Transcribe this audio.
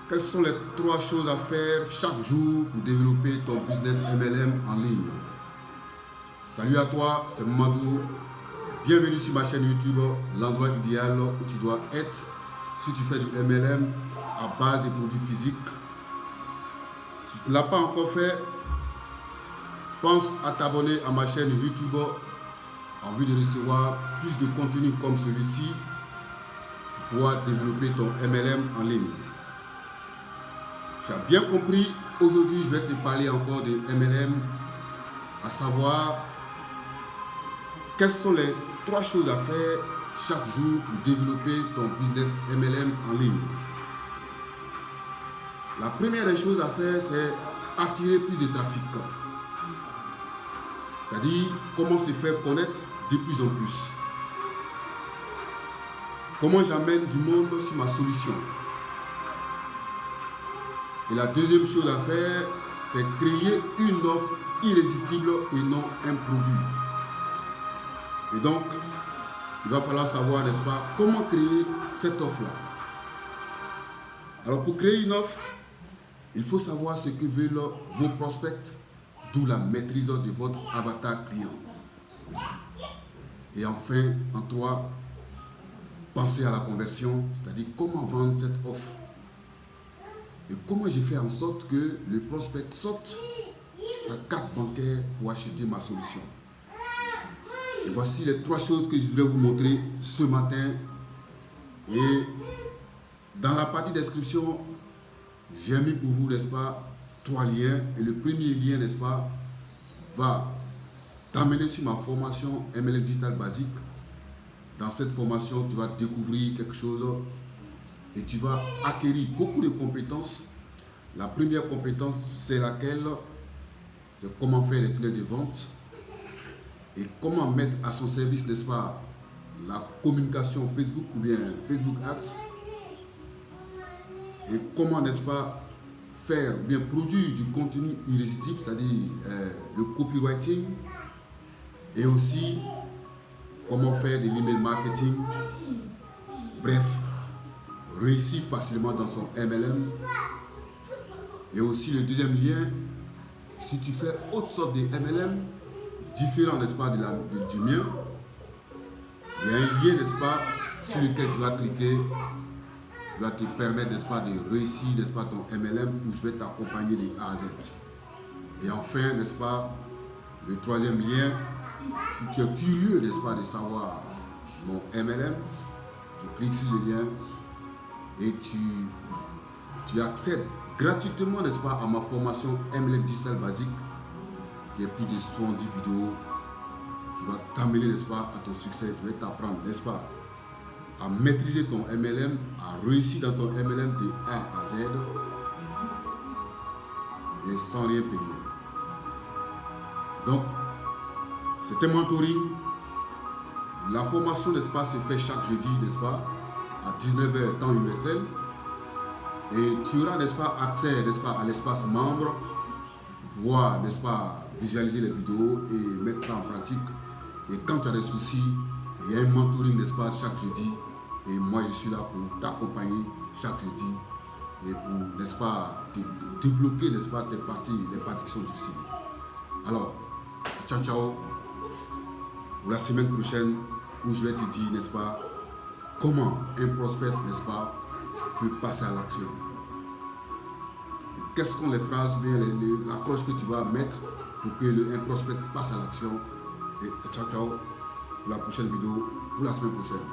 Quelles sont les 3 choses à faire chaque jour pour développer ton business MLM en ligne? Salut à toi, c'est Mamadou. Bienvenue sur ma chaîne YouTube, l'endroit idéal où tu dois être si tu fais du MLM à base de produits physiques. Si tu ne l'as pas encore fait, pense à t'abonner à ma chaîne YouTube en vue de recevoir plus de contenu comme celui-ci pour pouvoir développer ton MLM en ligne. Tu as bien compris, aujourd'hui je vais te parler encore de MLM, à savoir quelles sont les 3 choses à faire chaque jour pour développer ton business MLM en ligne. La première des choses à faire, c'est attirer plus de trafic. C'est-à-dire comment se faire connaître de plus en plus. Comment j'amène du monde sur ma solution. Et la deuxième chose à faire, c'est créer une offre irrésistible et non un produit. Et donc, il va falloir savoir, n'est-ce pas, comment créer cette offre-là. Alors, pour créer une offre, il faut savoir ce que veulent vos prospects, d'où la maîtrise de votre avatar client. Et enfin, en 3, pensez à la conversion, c'est-à-dire comment vendre cette offre. Et comment j'ai fait en sorte que le prospect sorte sa carte bancaire pour acheter ma solution. Et voici les 3 choses que je voudrais vous montrer ce matin. Et dans la partie description, j'ai mis pour vous, n'est-ce pas, 3 liens. Et le premier lien, n'est-ce pas, va t'amener sur ma formation MLM Digital Basique. Dans cette formation, tu vas découvrir quelque chose et tu vas acquérir beaucoup de compétences. La première compétence, c'est laquelle? C'est comment faire les tunnels de vente et comment mettre à son service, n'est-ce pas, la communication Facebook ou bien Facebook Ads, et comment, n'est-ce pas, faire ou bien produire du contenu irrésistible, c'est-à-dire le copywriting, et aussi comment faire de l'email marketing. Bref, réussir facilement dans son MLM. Et aussi le deuxième lien, si tu fais autre sorte de MLM, différent, n'est-ce pas, du mien, il y a un lien, n'est-ce pas, sur lequel tu vas cliquer, qui va te permettre, n'est-ce pas, de réussir, n'est-ce pas, ton MLM, où je vais t'accompagner de A à Z. Et enfin, n'est-ce pas, le troisième lien, si tu es curieux, n'est-ce pas, de savoir mon MLM, tu cliques sur le lien et tu accèdes gratuitement, n'est-ce pas, à ma formation MLM Digital Basique, qui est plus de 70 vidéos, qui va t'amener, n'est-ce pas, à ton succès. Je vais t'apprendre, n'est-ce pas, à maîtriser ton MLM, à réussir dans ton MLM de A à Z et sans rien payer. Donc, c'est un mentoring. La formation, n'est-ce pas, se fait chaque jeudi, n'est-ce pas, à 19h temps universel. Et tu auras, n'est-ce pas, accès, n'est-ce pas, à l'espace membre pour pouvoir, n'est-ce pas, visualiser les vidéos et mettre ça en pratique. Et quand tu as des soucis, il y a un mentoring, n'est-ce pas, chaque jeudi. Et moi, je suis là pour t'accompagner chaque jeudi et pour, n'est-ce pas, te débloquer, n'est-ce pas, les parties qui sont difficiles. Alors, ciao, ciao. Pour la semaine prochaine, où je vais te dire, n'est-ce pas, comment un prospect, n'est-ce pas, peut passer à l'action. Et quelles sont les phrases, bien l'approche que tu vas mettre pour que un prospect passe à l'action. Et ciao, ciao, pour la prochaine vidéo, pour la semaine prochaine.